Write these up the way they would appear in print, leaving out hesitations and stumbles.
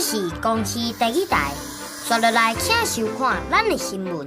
是公司第一台，刷落来请收看咱的新闻。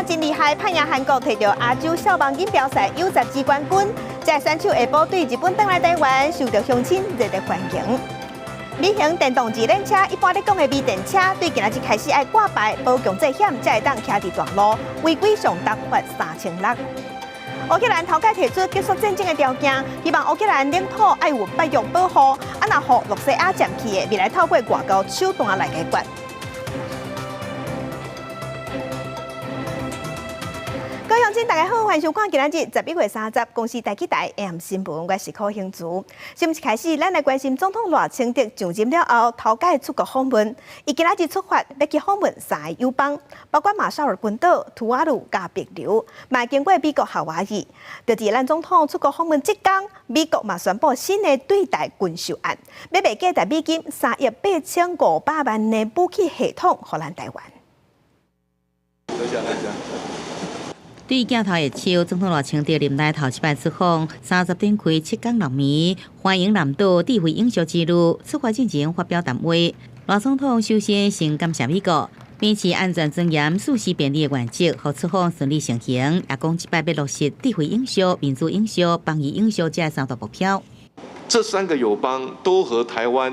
真厉害，攀赢韩国，摕到亚洲小网锦标赛U10冠军。这选手下晡对日本返来台湾，受到乡亲热烈欢迎。旅行电动自轮车，一般咧讲的微电车，对今仔日开始爱挂牌，保强责险，才会当骑伫段路，违规上达罚3600。乌克兰头家提出结束战争的条件，希望乌克兰领土爱有北约保护，若互洛西亚占去的，未来透过外交手段来解决。各位乡亲，大家好，欢迎收看今仔日11月30公司台台 AM 新闻，我是柯兴竹。新闻开始，咱来关心总统赖清德上任了后，头家出国访问。伊今仔日出发要去访问3个友邦，包括马绍尔群岛、图瓦卢、加帛琉，嘛经过美国夏威夷。就是咱总统出国访问即天，美国嘛宣布新的对台军售案，要卖价值美金3亿8500万的武器系统，予咱台湾。对镜头的手，总统赖清德任内头一摆出访，30天开7天6暝，欢迎南岛智慧英雄之路。出发进前发表谈话，赖总统首先先感谢美国，秉持安全尊严、舒适便利的原则，让出访顺利成行。也讲这摆要落实智慧英雄、民主英雄、邦谊英雄这3大目标。这3个友邦都和台湾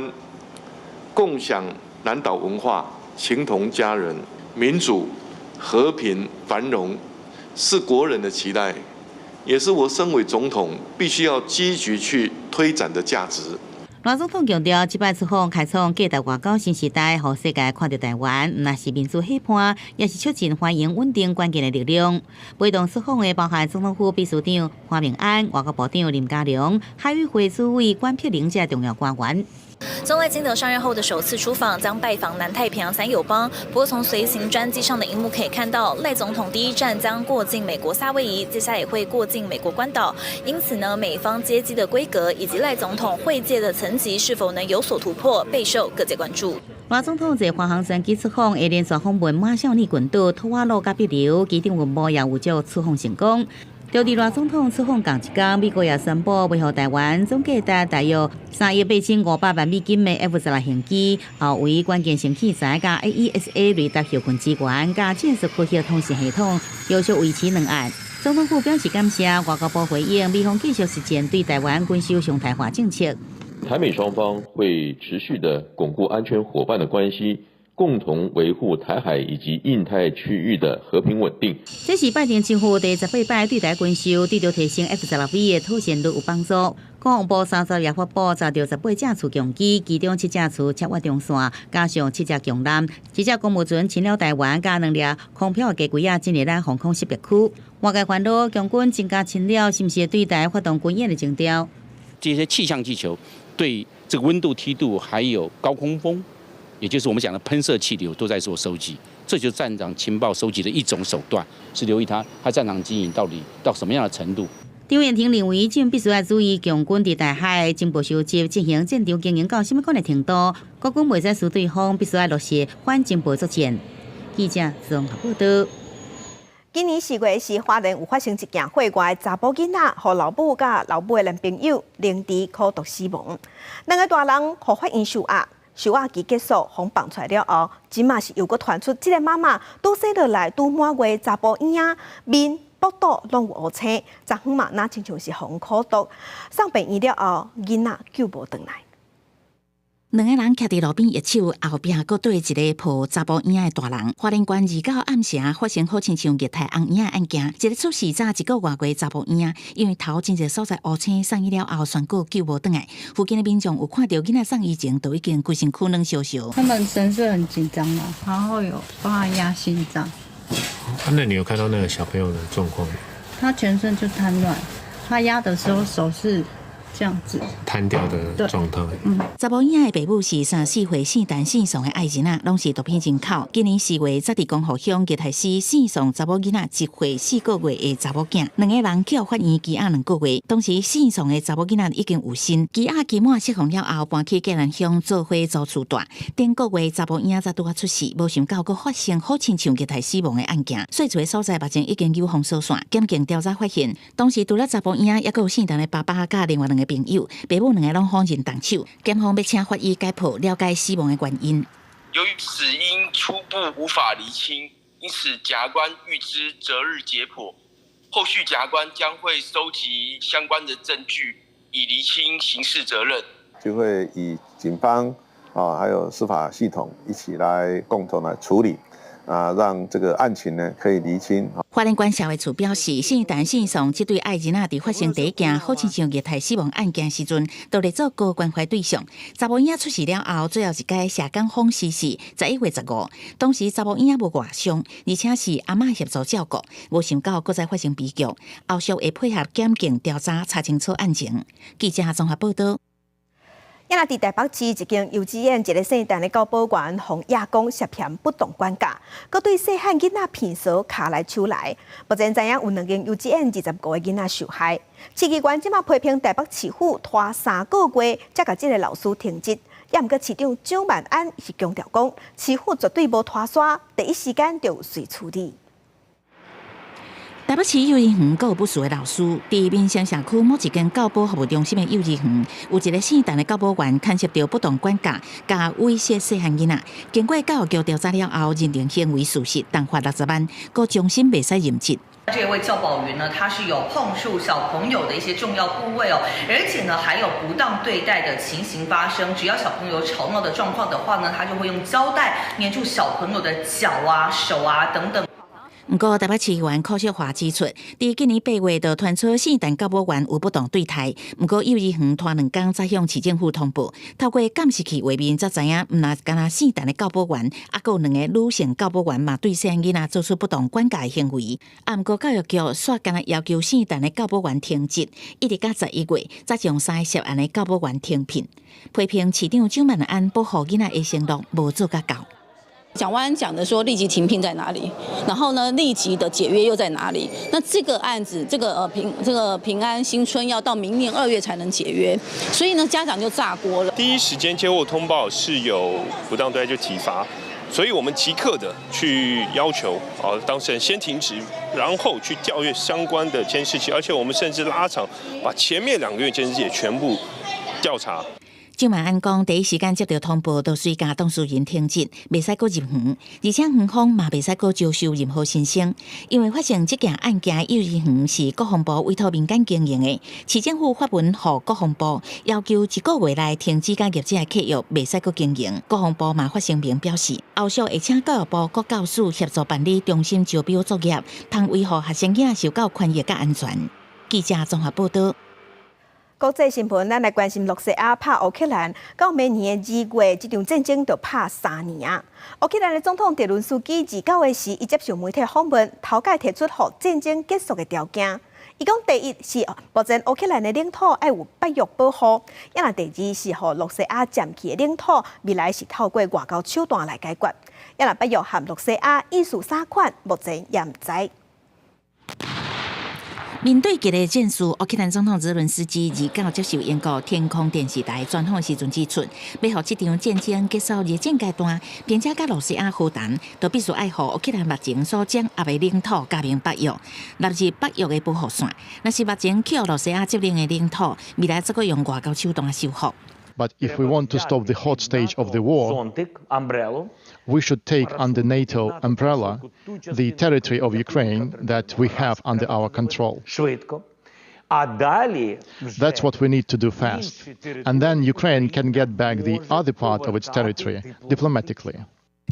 共享南岛文化，情同家人，民主、和平、繁荣。是国人的期待，也是我身为总统必须要积极去推展的价值。赖总统强调，这摆出访开创价值外交新时代，让世界看到台湾，不但是民主批判，也是促进欢迎稳定关键的力量。陪同出访的包含总统府秘书长黄明安、外交部长林佳龙、海委会主委关佩玲这重要官员。总赖清德上任后的首次出访将拜访南太平洋3友邦，不过从随行专机上的荧幕可以看到，赖总统第一站将过境美国夏威夷，接下来也会过境美国关岛。因此呢，美方接机的规格以及赖总统会见的层级是否能有所突破，备受各界关注。赖总统在华航专机出访，会连续访问马绍尔群岛、图瓦卢、加帛琉，机场运务也有照出访成功。就伫赖总统出访共一天，美国也宣布维护台湾总价值大约3亿8500万美金的 F-16型机，后为关键性器材加 AESA 雷达后勤支援加建设科学通讯系统，要求维持2案。总统府表示感谢，外交部回应美方继续实践对台湾军售常态化政策。台美双方会持续的巩固安全伙伴的关系。共同维护台海以及印太区域的和平稳定。这是拜登政府第18摆对台军售，对着提升 F-16V 的套现率有帮助。国防部30日发布，查到18架次强机，其中7架次切换中线，加上7架强艦，1架公务船侵了台湾，加2架空飘的机啊，进入咱防空识别区。外界烦恼强军增加侵了，是不是对台发动军演的情调？这些气象气球对这个温度、梯度还有高空风。也就是我们讲的喷射气流都在做收集，这就是战场情报收集的一种手段，是留意他战场经营到底到什么样的程度。张燕婷认为，政必须要注意强军伫台海进步收集进行战场经营到什么款的程度，国军袂使输对方，必须要落实反进步作战。记者综合报道。今年4月是花莲有发生一件血外查甫囡仔，和老母甲老母的男朋友凌迟苦毒死亡，2个大人互法院受压。受压期结束，放放出来了后，即马是又搁传出，这个妈妈拄生落来拄满月查甫婴仔面、腹肚拢有乌青，昨昏嘛那亲像是互苦毒，送病院了后，囡仔救无回来。 2个人徛伫路边一手，后壁搁对一个抱查甫婴仔的大人。花莲县29暗时发生好亲像虐待红婴仔案件，一个出事早1个月的查甫婴仔，因为头真侪所在乌青，送医了后宣告救无回来。附近的民众有看到囡仔送医前都已经规身躯软烧烧。他们神色很紧张嘛，然后有帮他压心脏。那你有看到那个小朋友的状况吗？他全身就瘫软，他压的时候手是这样子瘫掉的状态。查某囝的爸母是34岁姓陈姓宋的爱人啊，拢是毒品人口。今年4月，在地公河乡吉台市姓宋查某囡仔1岁4个月的查某囝，两个人去法院羁押2个月。当时姓宋的查某囡仔已经有身，羁押期满释放了后，搬去吉兰乡做伙租厝住。顶个月查某囝才拄啊出世，无想到佫发生好亲像吉台死亡的案件。细厝的所在目前已经有封锁线，检警调查发现，当时除了查甫囝，抑佫有姓陈的爸爸甲另外2个朋友，爸母2个拢否认动手。检方要请法医解剖，了解死亡的原因。由于死因初步无法厘清，因此检察官预知择日解剖，后续检察官将会收集相关的证据，以厘清刑事责任。就会以警方还有司法系统一起来共同来处理。让这个案情呢可以厘清。法院官校的处表示，姓陈姓宋这对爱人仔伫发生第一件好亲像虐待死亡案件时阵，都来做高关怀对象。查某囝出事了后，最后一届社工访视是11月15，当时查某囝无外伤，而且是阿嬷协助照顾，无想到搁再发生悲剧。后续会配合检警调查，查清楚案情。记者综合报道。因伫台北市一间幼稚园，一个姓陈的教保员洪亚公涉嫌不当管教，佮对细汉囡仔骗扫卡来手来。目前知影有2间幼稚园25个囡仔受害。市机关即马批评台北市府拖3个月才甲这个老师停职，也毋过市长蒋万安是强调讲，市府绝对无拖沙，第一时间就有随处理。台北市幼儿园阁有不熟的老师，伫民生社区某一间教保服务中心的幼儿园，有一个姓陈的教保员牵涉到不当管教，加威胁细汉囡仔。经过教育局调查了后，认定行为属实，但罚60万，阁终身袂使任职。这位教保员呢，他是有碰触小朋友的一些重要部位哦，而且呢还有不当对待的情形发生。只要小朋友吵闹的状况的话呢，他就会用胶带粘住小朋友的脚啊、手啊等等。不过，台北市议员柯秀华指出，伫今年8月就传出姓陈教保员有不当对待，不过幼儿园拖2天才向市政府通报，透过监视器画面才知影，唔那干那姓陈的教保员，还佫有2个女性教保员嘛对细汉囡仔做出不当管教的行为。不过教育局煞干那要求姓陈的教保员停职，一直到11月才将3个涉案的教保员停聘。批评市长蒋万安保护囡仔的承诺无做甲够。蒋万安讲的说立即停聘在哪里，然后呢立即的解约又在哪里？那这个案子，这个平安新村要到明年2月才能解约，所以呢家长就炸锅了。第一时间接获通报是有不当对待就提罚，所以我们即刻的去要求当事人先停职，然后去调阅相关的监视器，而且我们甚至拉长，把前面2个月监视器也全部调查。蒋万安讲，第一时间接到通报，就随甲当事人停职，袂使阁入园，而且园方嘛袂使阁招收任何新生。因为发生这件案件，幼儿园是国防部委托民间经营的，市政府发文予国防部要求1个月内停止甲业者的契约，袂使阁经营。国防部嘛发声明表示，后续会请教育部各教师协助办理中心招标作业，通维护学生囝受教权益甲安全。记者综合报道。国际新闻，咱来关心洛西亚拍乌克兰，到明年2月，这场战争就拍3年啊。乌克兰的总统泽伦斯基29日时，伊接受媒体访问，头届提出互战争结束的条件。伊讲，第一是目前乌克兰的领土要有北约保护，也那第二是互洛西亚占去的领土，未来是透过外交手段来解决。也那北约和洛西亚意思啥款，目前也唔知。面对激烈战事，乌克兰总统泽伦斯基29接受英国天空电视台专访时阵指出，要让这场战争结束热战阶段，并且甲罗西亚和谈，就必须爱互乌克兰目前所掌握的领土加盟北约，纳入北约的保护线。若是目前去罗西亚占领的领土，未来则可用外交手段修复。But if we want to stop the hot stage of the war, we should take under NATO umbrella the territory of Ukraine that we have under our control. That's what we need to do fast. And then Ukraine can get back the other part of its territory diplomatically.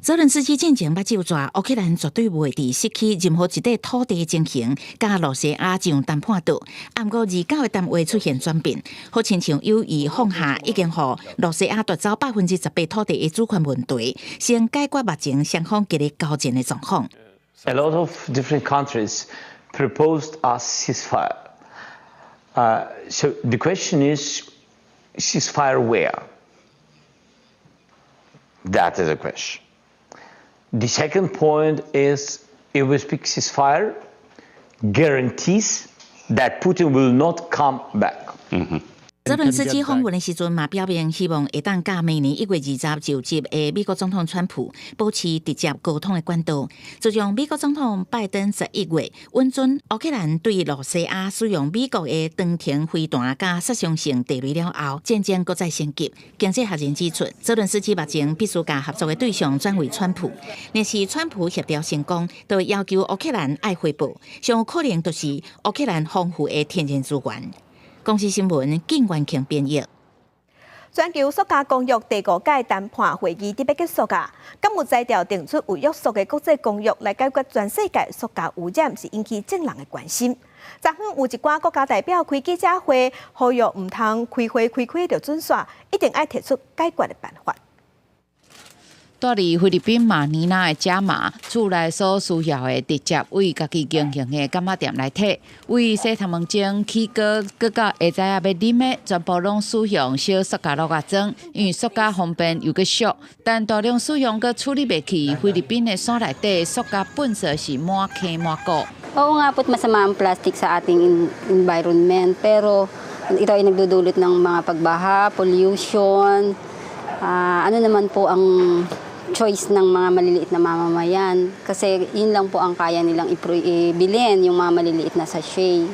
泽伦斯基进前捌就抓乌克兰绝对袂伫失去任何一块土地的情形，甲罗西亚上谈判桌。不过29的谈话出现转变，好亲像有意放下已经互罗西亚夺走18%土地的主权问题，先解决目前双方激烈交战的状况。A lot of different countries proposed a ceasefire. So the question is, ceasefire where? That is a question. The second point is, if we speak ceasefire, guarantees that Putin will not come back. 泽伦斯基访问的时阵嘛，表明希望会当甲明年1月20日就职的美国总统川普保持直接沟通的管道。自从美国总统拜登11月允准乌克兰对罗西亚使用美国的长程飞弹甲杀伤性地雷了后，渐渐搁再升级。经济学人指出，泽伦斯基目前必须甲合作的对象转为川普，若是川普协调成功，就会要求乌克兰爱回报，上有可能就是乌克兰丰富的天然资源。公司新闻景元庆编译。全球塑胶公约第5届谈判会议伫要结束啊，敢有材料定出有约束的国际公约来解决全世界塑胶污染，是引起众人的关心。昨昏有一寡国家代表开记者会，呼吁唔通开会就准煞，一定要提出解决的办法。住伫菲律宾马尼拉的加马，厝内所需要的直接为家己经营的干妈店来摕，为洗头毛精起锅，搁到下早要啉的，全部拢使用小塑胶落装，因为塑胶方便又搁俗，但大量使用搁处理袂去。菲律宾的山内底塑胶本色是满坑满谷。Oo nga po't masama ang plastic sa ating environment, pero ito ay nagdudulot ng mga pagbaha, pollution, ano naman po ang choice ng mga maliliit na mamamayan kasi yun lang po ang kaya nilang ibilin yung mga maliliit na sachet.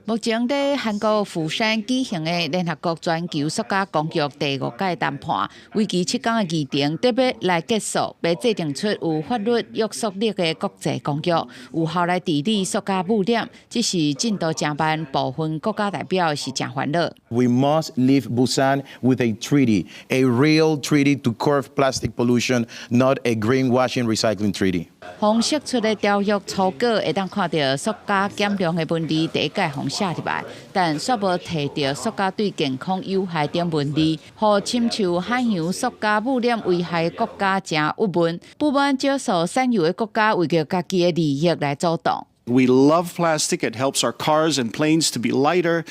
目前在韩国釜山举行的联合国全球塑胶公约第5届谈判，为期7天的议程，特别来结束，被制定出有法律约束力的国际公约，有效来治理塑胶污染。只是进度真慢，部分国家代表是真烦恼。We must leave Busan with a treaty, a real treaty to curb plastic pollution, not a greenwashing recycling treaty. 方释出的条约草稿会当看到塑胶减量的问题第一届方写入来，但却无提到塑胶对健康有害等问题，互深受海洋塑胶污染危害的国家真郁闷。不满少数产油的国家为着家己的利益来阻挡。We love plastic. It helps our cars and planes to be lighter,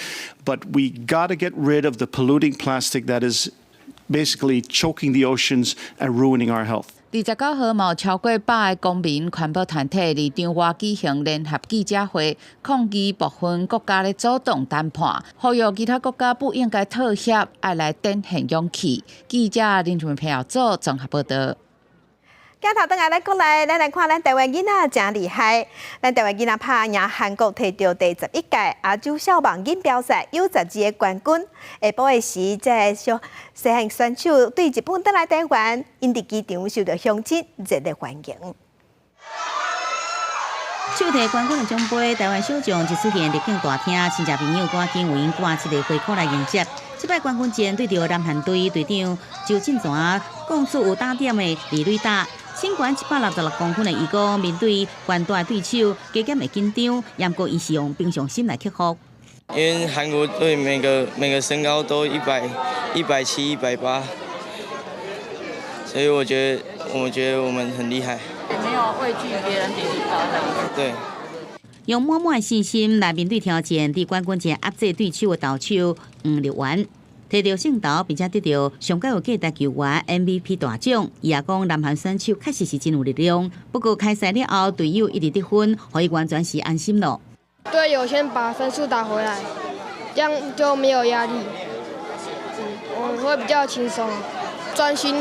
but we got to get rid of the polluting plastic that is basically choking the oceans and ruining our health. 29号有超过100个公民环保团体伫中华举行联合记者会，抗议部分国家的主动谈判，呼吁其他国家不应该妥协，要来展现勇气。记者林俊平组综合报道。镜头转来国内，咱来看咱台湾囡仔真厉害。咱台湾囡仔拍赢韩国，摕到第11届亚洲小网锦标赛 U12的冠军。下晡的时，这西汉选手对日本转来台湾，因伫机场受到乡亲热烈欢迎。手提冠军的奖杯，台湾小将一出现入境大厅，亲戚朋友赶紧为因挂一个花圈来迎接。这摆冠军战对着南韩队队长周震全，共出有打点的李瑞达。身高166公分的伊哥，面对关大对手，加减会紧张，不过伊是用平常心来克服。因为韩国队每个身高都170、180，所以我觉得我们很厉害。没有畏惧别人比你高的。对。用满满信心来面对挑战，伫冠军战压制对手的投手黄立源。摕到胜投，并且得到上届有价值球员 MVP 大奖。伊也讲，南韩选手确实是真有力量。不过开赛了后，队友一直得分，可以完全是安心了。队友先把分数打回来，这样就没有压力。我会比较轻松，专心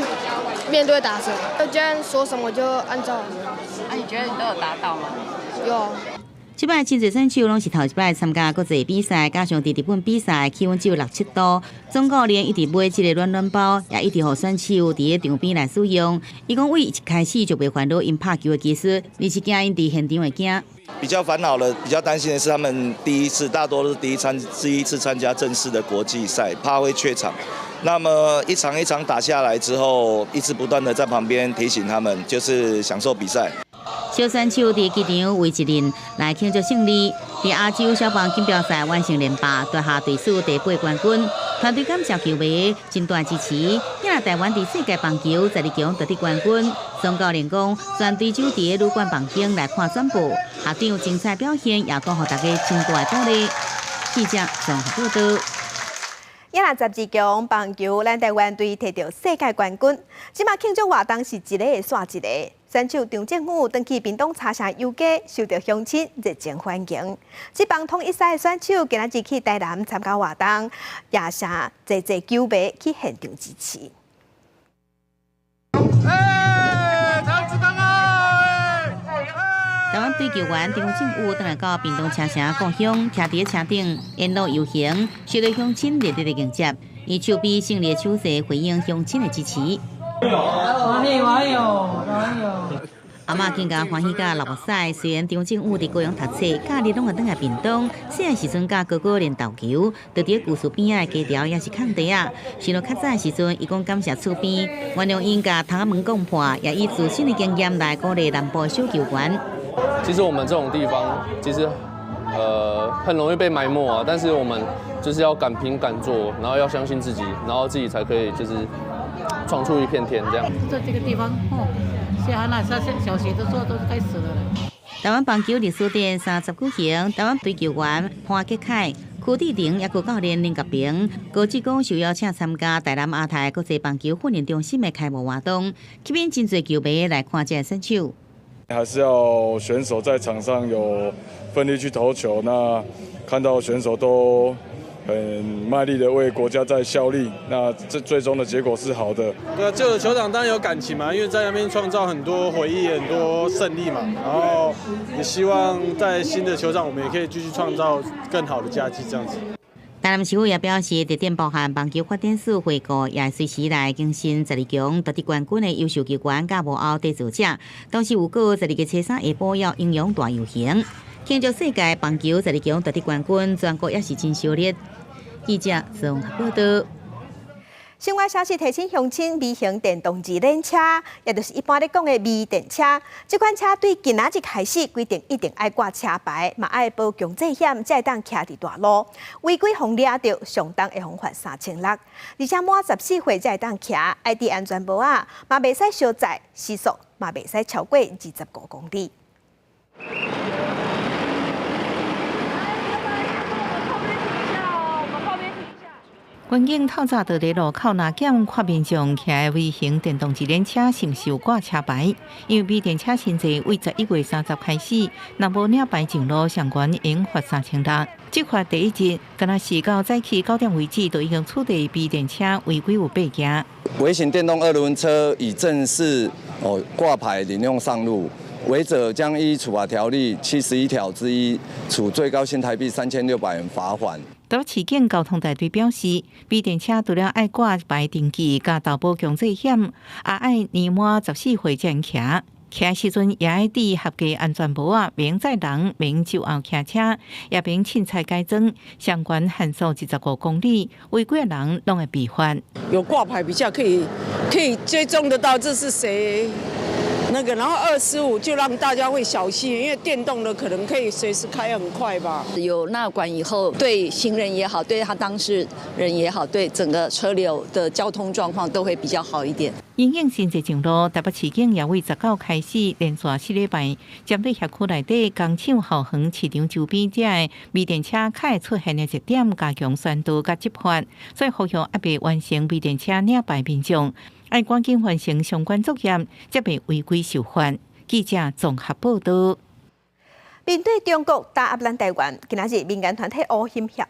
面对打者。教练说什么就按照。那你觉得你都有达到吗？有。这摆真侪选手拢是头一摆参加国际比赛，加上伫日本比赛气温只有6、7度，总教练一直买这个暖包，也一直予选手伫个场边来使用。伊讲，为一开始就袂烦恼因拍球的技术，而是惊因伫现场会惊。比较烦恼的、比较担心的是，他们大多都是第一次参加正式的国际赛，怕会缺场。那么一场一场打下来之后，一直不断的在旁边提醒他们，就是享受比赛。小选手伫机场为一人来庆祝胜利，伫亚洲小棒锦标赛完成连霸，夺下队史第8冠军。团队感谢球迷真大支持，引台湾伫世界棒球12强夺得冠军。总教练讲，全队就伫旅馆房间来看转播，下场精彩表现也讲予大家真大的鼓励。记者综合报道。12强棒球，咱台湾队摕到世界冠军。即马庆祝活动是一个煞一个。选手张政武登去屏东茶城游街，受到乡亲热情欢迎。这帮统一赛选手今仔日去台南参加活动，也上济球迷去现场支持。台湾队球员张政武当来到屏东车城故乡，徛伫车顶沿路游行，受到乡亲热烈的迎接。伊手比胜利的手势回应乡亲的支持。阿嬷更加欢喜甲老目屎，虽然张政武伫高雄读册，假日拢会倒来屏东。细汉时阵甲哥哥练投球，就伫故事边仔的街条也是空地啊。想到较早时阵，伊讲感谢厝边，原谅因甲窗门讲破，也以自身的经验来鼓励南部小球员。其实我们这种地方，其实很容易被埋没啊。但是我们就是要敢拼敢做，然后要相信自己，然后自己才可以就是闯出一片天这样。在这个地方，小学的时候都开始了。台湾棒球历史第30举行，台湾队球员潘杰凯、柯志廷也教练林国平，高职工受邀请参加台南亚太国际棒球训练中心的开幕活动，吸引真侪球迷来看这选手。还是要选手在场上有奋力去投球，那看到选手都很卖力的为国家在效力，那这最终的结果是好的。对啊，旧的球场当然有感情嘛，因为在那边创造很多回忆、很多胜利嘛，然后也希望在新的球场我们也可以继续创造更好的佳绩这样子。台南市府也表示，特点包含棒球发展署回顾，也随时来更新12强夺得冠军的优秀球员甲幕后缔造者。同时有过12月初3下晡要英勇大游行，庆祝世界棒球12强夺得冠军，全国也是真热烈。记者综合报道。新华消息提醒乡亲，微型电动自轮车，也就是一般咧讲的微电车，这款车对今仔日开始规定一定爱挂车牌，嘛爱保强制险，才会当徛伫大路。违规互抓到，上当会罚款3600，而且满14岁才会当徛，爱戴安全帽啊，嘛袂使小载，时速嘛袂使超过25公里。关警透早到伫路口拿检，看民众骑的微型电动自轮车是毋是有挂车牌？因为微电车新制为11月30开始，若无领牌进路，上悬应罚3600。执法第一日，敢若是到早起9点为止，就已经处理微电车违规有8件。微型电动2轮车已正式挂牌领用上路。违者将依处罚条例71条之一，处最高新台币3600元罚款。台北市警交通大队表示，微电车除了爱挂牌登记、加投保强制险，也爱年满14岁才能骑。骑时阵也爱戴合格安全帽啊，免载人，免酒后骑车，也免凊彩改装，相关限速15公里，违规的人拢会被罚。有挂牌比较可以追踪得到这是谁。然后25就让大家会小心，因为电动的可能可以随时开很快吧。有纳管以后，对行人也好，对他当事人也好，对整个车流的交通状况都会比较好一点。因应新制上路，台北市警也为19开始连续4礼拜，针对辖区内底工厂、后园市场周边这的微电车可会出现的热点，加强宣导甲执法，所以呼吁还未完成微电车领牌民众。爱赶紧完成相关作业，才袂违规受罚。记者综合报道。面对中国打压咱台湾，今仔日民间团体乌心学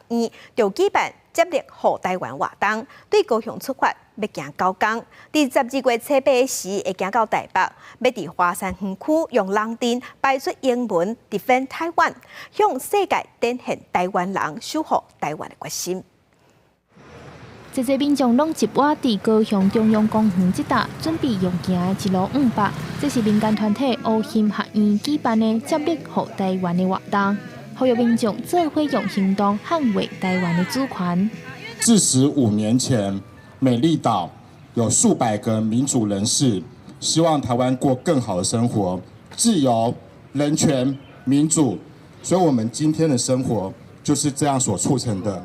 院就举办接力护台湾活动，对高雄出发要行9天，伫12月初8时会行到台北，要伫华山园区用人阵摆出英文 Defend Taiwan， 向世界展现台湾人守护台湾的决心。这些民众拢集窝伫高雄中央公园一带，准备用行的一路500。这是民间团体乌心学院举办的接力护台湾的活动，呼吁民众做伙用行动捍卫台湾的主权。自15年前，美丽岛有数百个民主人士，希望台湾过更好的生活，自由、人权、民主。所以，我们今天的生活就是这样所促成的。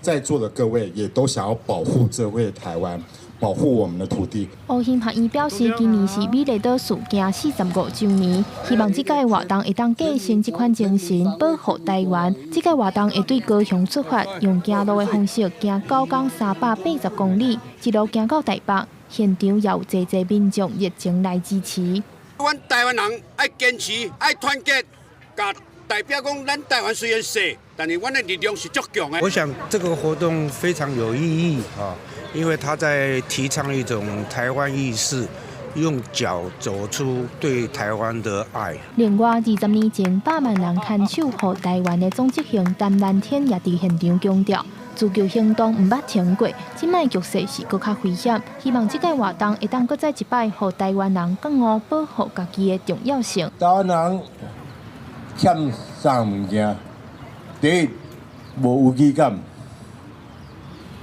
在座的各位也都想要保护这位台湾，保护我们的土地。乌兴学院表示，今年是美丽岛事件45周年，希望这届活动会当继承这款精神，保护台湾。这届活动会对高雄出发，用走路的方式行9公380公里，一路行到台北。现场也有侪民众热情来支持。阮台湾人爱坚持，爱团结，甲代表讲，咱台湾虽然小，但是阮的力量是足强的。我想这个活动非常有意义啊，因为它在提倡一种台湾意识，用脚走出对台湾的爱。另外，20年前100万人牵手护台湾的总执行陈蓝天也伫现场强调。自救行动唔捌停过，即摆局势是更较危险。希望这届活动会当搁再一摆，互台湾人更悟保护家己的重要性。台湾人欠3物件：第一，无危机感；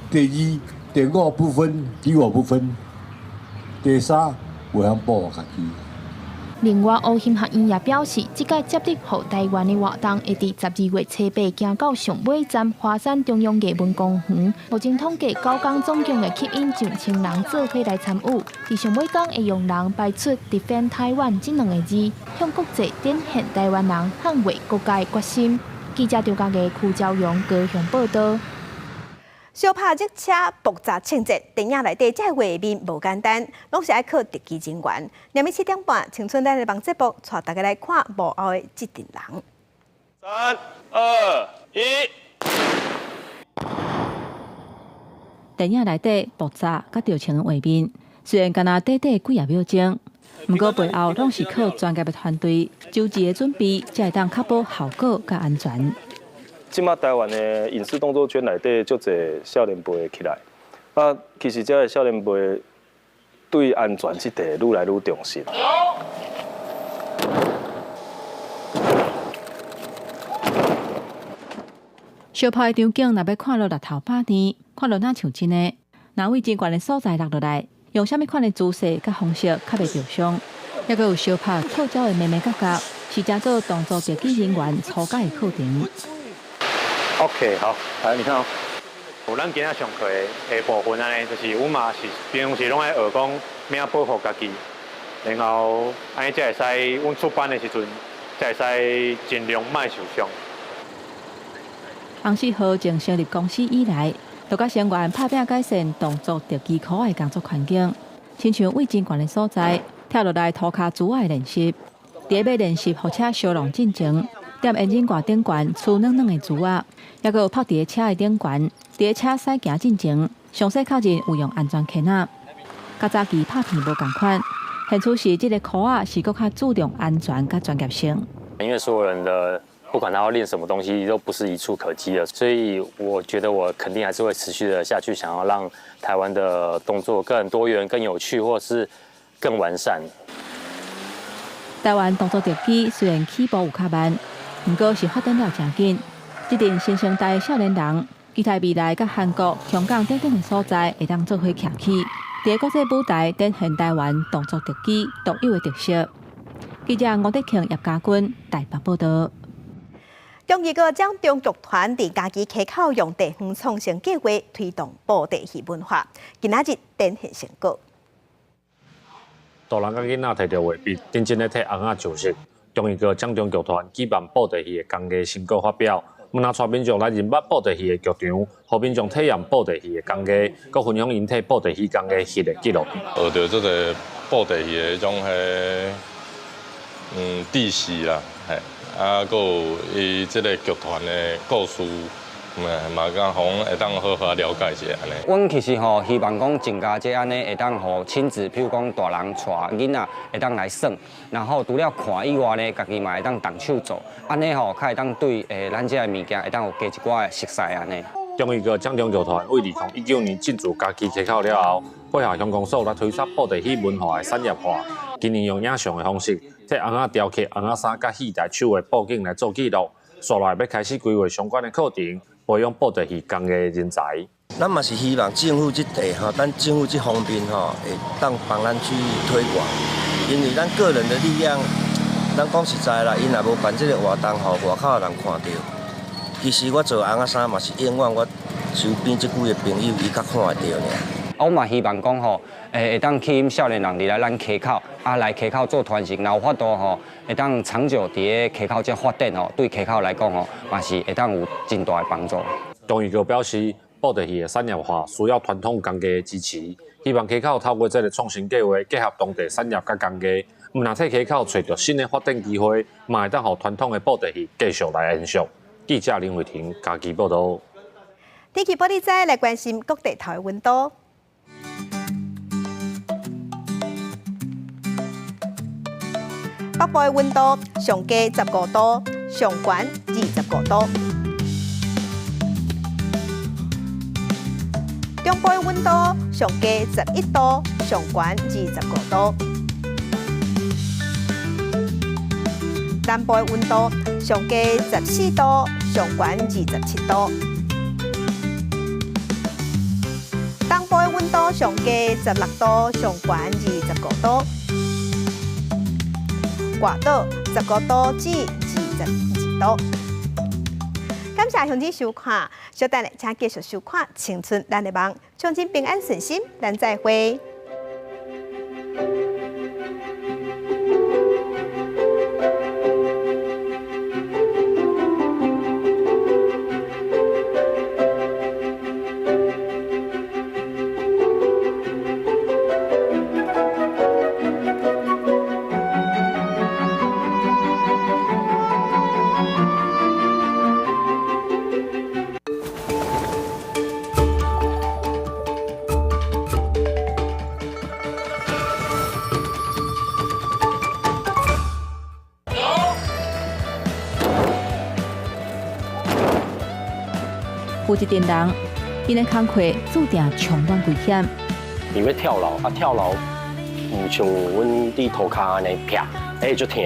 第二，第5不分，敌我不分；第3，袂晓保护家己。另外，乌兴学院也表示，这届接力护台湾的活动会伫12月初8行到上尾站华山中央艺文公园。目前统计9天总共会吸引上千人做伙来参与。伫上尾天会用人摆出 "Defend Taiwan" 这2个字，向国际展现台湾人捍卫国家的决心。记者张家嘅邱昭荣高雄报道。小拍热车爆炸庆节，电影内底这画面无简单，拢是爱靠特技人员。下暝7点半，青春咱的网节目，带大家来看幕后的这群人。3、2、1。电影内底爆炸甲着情的画面，虽然敢若短短几啊秒钟，不过背后拢是靠专业的团队周至的准备，才会当确保效果甲安全。即马台湾的影视动作圈内底，足侪少年辈起来。其实这个少年辈对安全这块愈来愈重视。小拍的场景若要看落日头8天，看落哪像真的？若位真悬的所在落落来，用啥物款的姿势甲方式较袂受伤？还佫有小拍跳招的眉眉角角，是正做动作特技人员初阶的课程。OK， 好，来你看哦。有咱今仔上课的部分安尼，就是阮嘛是平时拢爱学讲怎保护家己，然后安尼才会使阮出班的时阵，才会使尽量莫受伤。红4号从成立公司以来，就甲成员拍拼改善动作特技科的工作环境，亲像位真悬的所在，跳落来涂骹珠仔的练习，伫要练习火车烧龙进前。踮引擎挂顶悬粗软软的珠仔，还佫有拍伫车的顶悬，伫车驶行进前，详细确认有用安全圈仔。甲早期拍片无共款，现出时这个科仔是佫较注重安全甲专业性。因为所有人的不管他要练什么东西，都不是一触可及的，所以我觉得我肯定还是会持续的下去，想要让台湾的动作更多元、更有趣，或是更完善。台湾动作特技虽然起步有较慢。不过是发展了真紧，这群新生代少年人，期待未来甲韩国、香港等等的所在会当做伙徛起，伫国际舞台展现台湾动作特技独有的特色。记者吴德庆、叶家军台北报道。中医个将中剧团伫家己溪口用地方创新计划推动布袋戏文化，今仔日展现成果。大人甲囡仔摕着画笔，认真咧替翁仔上色。中医个掌中剧团举办布袋戏的工艺成果发表，要拿带民众来认捌布袋戏的剧场，互民众体验布袋戏的工艺，佮分享因替布袋戏工艺翕的记录。学到这个布袋戏的迄种知识啦，佮有伊这个剧团的故事。嘛讲，互会当好好了解一下安尼。阮其实希望讲增加这安尼会当互亲子，譬如讲大人带囡仔会当来耍，然后除了看以外呢，家己嘛会当动手做，安尼较会当对咱这物件会当有加一寡熟悉安尼。中医个掌中剧团为2019年进驻家己溪口了后，配合香港所来推出布袋戏文化的产业化，今年用影像的方式，替翁仔雕刻翁仔衫甲戏台手的布景来做记录，接来要开始规划相关的课程。培养布袋戏工艺人才，咱嘛是希望政府这块咱政府这方面会当帮咱去推广，因为咱个人的力量，咱讲实在啦，因若无办这个活动，外口人看到。其实我做翁仔衫嘛是永远我周边这几个朋友伊较看得到尔。我嘛希望讲吼，会当吸引少年人入来咱溪口，来溪口做传承，然后有法度吼，会当长久伫咧溪口这发展吼，对溪口来讲吼，嘛是会当有真大的帮助。中医局表示，布袋戏的产业化需要传统工艺的支持，希望溪口透过这个创新计划，结合当地产业甲工艺，若替溪口找到新的发展机会，嘛会当互传统的布袋戏继续来延续。记者林慧婷家己报道。天气玻璃仔来关心各地头的温度。北部的温度上低15度，上悬25度；中部的温度上低11度，上悬25度；南部的温度上低14度，上悬27度；东部的温度上低16度，上悬25度；外岛15度至22度。感谢乡亲收看，稍等下请继续收看《青春咱的梦》，乡亲平安顺心，咱再会。有一群人，因的工课注定充满危险。因为跳楼，跳楼唔像阮伫涂骹安尼劈，足疼。